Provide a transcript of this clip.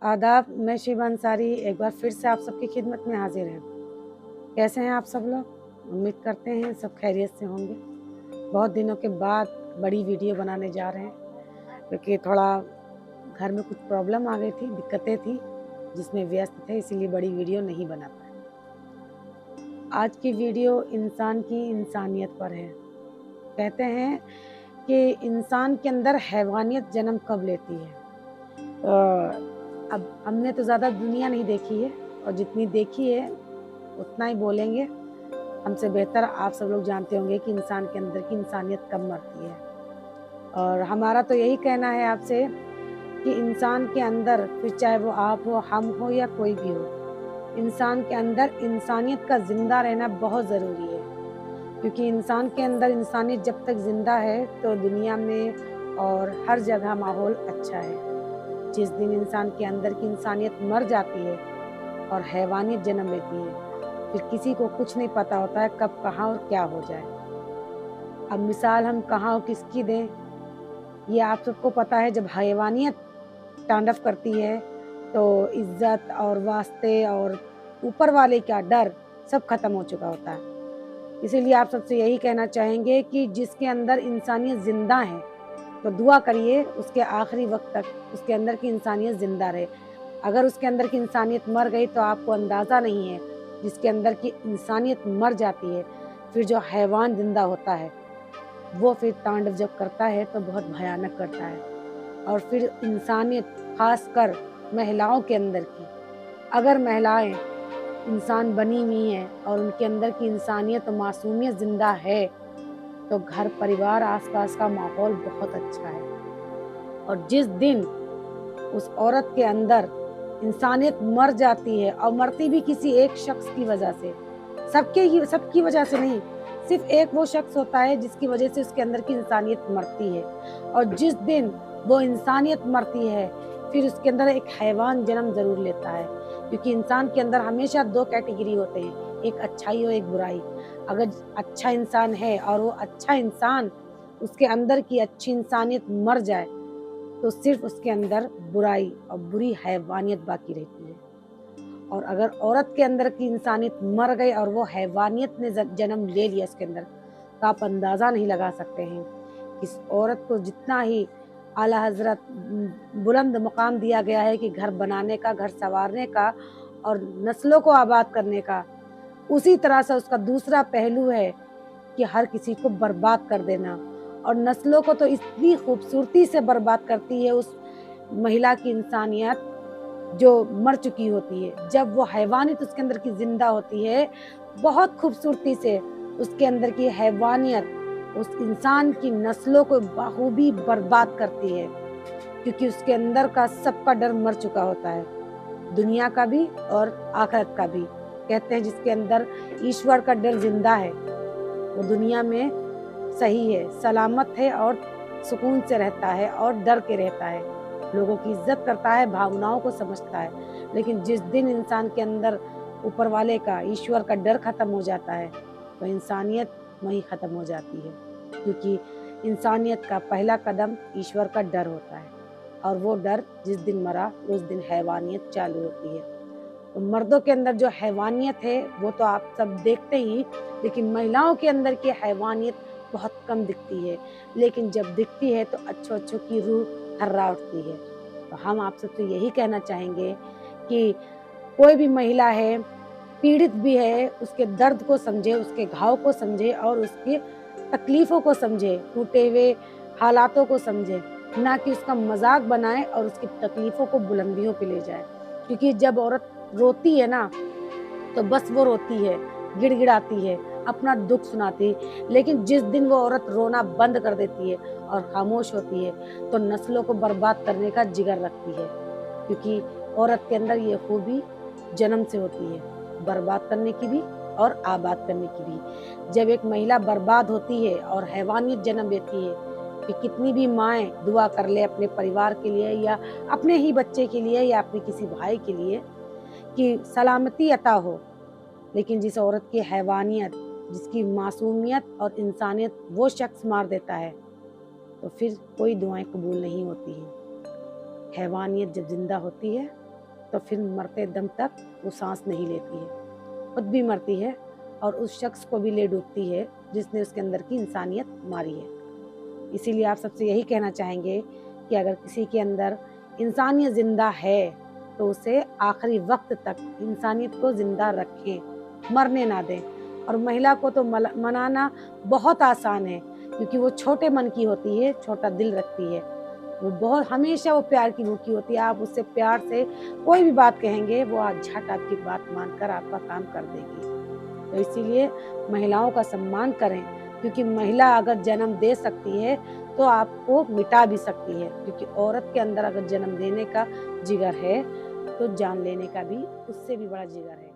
आदाब, मैं शिवा अंसारी एक बार फिर से आप सबकी खिदमत में हाजिर हैं। कैसे हैं आप सब लोग? उम्मीद करते हैं सब खैरियत से होंगे। बहुत दिनों के बाद बड़ी वीडियो बनाने जा रहे हैं क्योंकि थोड़ा घर में कुछ प्रॉब्लम आ गई थी, दिक्कतें थी जिसमें व्यस्त थे, इसीलिए बड़ी वीडियो नहीं बना पाए। आज की वीडियो इंसान की इंसानियत पर है। कहते हैं कि इंसान के अंदर हैवानियत जन्म कब लेती है। अब हमने तो ज़्यादा दुनिया नहीं देखी है और जितनी देखी है उतना ही बोलेंगे। हमसे बेहतर आप सब लोग जानते होंगे कि इंसान के अंदर की इंसानियत कब मरती है। और हमारा तो यही कहना है आपसे कि इंसान के अंदर, फिर चाहे वो आप हो, हम हो या कोई भी हो, इंसान के अंदर इंसानियत का ज़िंदा रहना बहुत ज़रूरी है। क्योंकि इंसान के अंदर इंसानियत जब तक ज़िंदा है तो दुनिया में और हर जगह माहौल अच्छा है। जिस दिन इंसान के अंदर की इंसानियत मर जाती है और हैवानियत जन्म लेती है, फिर किसी को कुछ नहीं पता होता है कब, कहाँ और क्या हो जाए। अब मिसाल हम कहाँ और किसकी दें, ये आप सबको पता है। जब हैवानियत तांडव करती है तो इज्जत और वास्ते और ऊपर वाले का डर सब खत्म हो चुका होता है। इसीलिए आप सबसे यही कहना चाहेंगे कि जिसके अंदर इंसानियत जिंदा है तो दुआ करिए उसके आखिरी वक्त तक उसके अंदर की इंसानियत जिंदा रहे। अगर उसके अंदर की इंसानियत मर गई तो आपको अंदाज़ा नहीं है, जिसके अंदर की इंसानियत मर जाती है फिर जो हैवान जिंदा होता है वो फिर तांडव जब करता है तो बहुत भयानक करता है। और फिर इंसानियत खासकर महिलाओं के अंदर की, अगर महिलाएं इंसान बनी हुई हैं और उनके अंदर की इंसानियत और मासूमियत जिंदा है तो घर परिवार आसपास का माहौल बहुत अच्छा है। और जिस दिन उस औरत के अंदर इंसानियत मर जाती है, और मरती भी किसी एक शख्स की वजह से, सबकी वजह से नहीं, सिर्फ एक वो शख्स होता है जिसकी वजह से उसके अंदर की इंसानियत मरती है। और जिस दिन वो इंसानियत मरती है फिर उसके अंदर एक हैवान जन्म जरूर लेता है। क्योंकि इंसान के अंदर हमेशा दो कैटेगरी होते हैं, एक अच्छाई और एक बुराई। अगर अच्छा इंसान है और वो अच्छा इंसान, उसके अंदर की अच्छी इंसानियत मर जाए तो सिर्फ उसके अंदर बुराई और बुरी हैवानियत बाकी रहती है। और अगर औरत के अंदर की इंसानियत मर गई और वो हैवानियत ने जन्म ले लिया इसके अंदर, तो आप अंदाज़ा नहीं लगा सकते हैं कि इस औरत को जितना ही आला हजरत बुलंद मुकाम दिया गया है कि घर बनाने का, घर संवारने का और नस्लों को आबाद करने का, उसी तरह से उसका दूसरा पहलू है कि हर किसी को बर्बाद कर देना। और नस्लों को तो इतनी खूबसूरती से बर्बाद करती है उस महिला की इंसानियत जो मर चुकी होती है। जब वो हैवानियत उसके अंदर की जिंदा होती है, बहुत खूबसूरती से उसके अंदर की हैवानियत उस इंसान की नस्लों को बखूबी बर्बाद करती है। क्योंकि उसके अंदर का सबका डर मर चुका होता है, दुनिया का भी और आखिरत का भी। कहते हैं जिसके अंदर ईश्वर का डर जिंदा है वो दुनिया में सही है, सलामत है और सुकून से रहता है और डर के रहता है, लोगों की इज्जत करता है, भावनाओं को समझता है। लेकिन जिस दिन इंसान के अंदर ऊपर वाले का, ईश्वर का डर खत्म हो जाता है तो इंसानियत वहीं खत्म हो जाती है। क्योंकि इंसानियत का पहला कदम ईश्वर का डर होता है, और वो डर जिस दिन मरा उस दिन हैवानियत चालू होती है। तो मर्दों के अंदर जो हैवानियत है वो तो आप सब देखते ही, लेकिन महिलाओं के अंदर की हैवानियत बहुत कम दिखती है। लेकिन जब दिखती है तो अच्छों की रूह थर्रा उठती है। तो हम आप सबसे यही कहना चाहेंगे कि कोई भी महिला है, पीड़ित भी है, उसके दर्द को समझे, उसके घाव को समझे और उसकी तकलीफ़ों को समझे, टूटे हुए हालातों को समझे, ना कि उसका मज़ाक बनाए और उसकी तकलीफ़ों को बुलंदियों पे ले जाए। क्योंकि जब औरत रोती है ना, तो बस वो रोती है, गिड़गिड़ाती है, अपना दुःख सुनाती है। लेकिन जिस दिन वो औरत रोना बंद कर देती है और खामोश होती है, तो नस्लों को बर्बाद करने का जिगर रखती है। क्योंकि औरत के अंदर ये खूबी जन्म से होती है, बर्बाद करने की भी और आबाद करने की भी। जब एक महिला बर्बाद होती है और हैवानियत जन्म लेती है, कि कितनी भी माएँ दुआ कर ले अपने परिवार के लिए या अपने ही बच्चे के लिए या अपने किसी भाई के लिए कि सलामती अता हो, लेकिन जिस औरत की हैवानियत, जिसकी मासूमियत और इंसानियत वो शख्स मार देता है, तो फिर कोई दुआएं कबूल नहीं होती हैं। हैवानियत जब जिंदा होती है तो फिर मरते दम तक वो सांस नहीं लेती है, खुद भी मरती है और उस शख्स को भी ले डूबती है जिसने उसके अंदर की इंसानियत मारी है। इसीलिए आप सबसे यही कहना चाहेंगे कि अगर किसी के अंदर इंसानियत ज़िंदा है तो उसे आखिरी वक्त तक इंसानियत को ज़िंदा रखें, मरने ना दें। और महिला को तो मनाना बहुत आसान है क्योंकि वो छोटे मन की होती है, छोटा दिल रखती है। वो बहुत हमेशा वो प्यार की भूखी होती है। आप उससे प्यार से कोई भी बात कहेंगे, वो आज झट आपकी बात मानकर आपका काम कर देगी। तो इसीलिए महिलाओं का सम्मान करें, क्योंकि महिला अगर जन्म दे सकती है तो आपको मिटा भी सकती है, क्योंकि औरत के अंदर अगर जन्म देने का जिगर है तो जान लेने का भी उससे भी बड़ा जिगर है।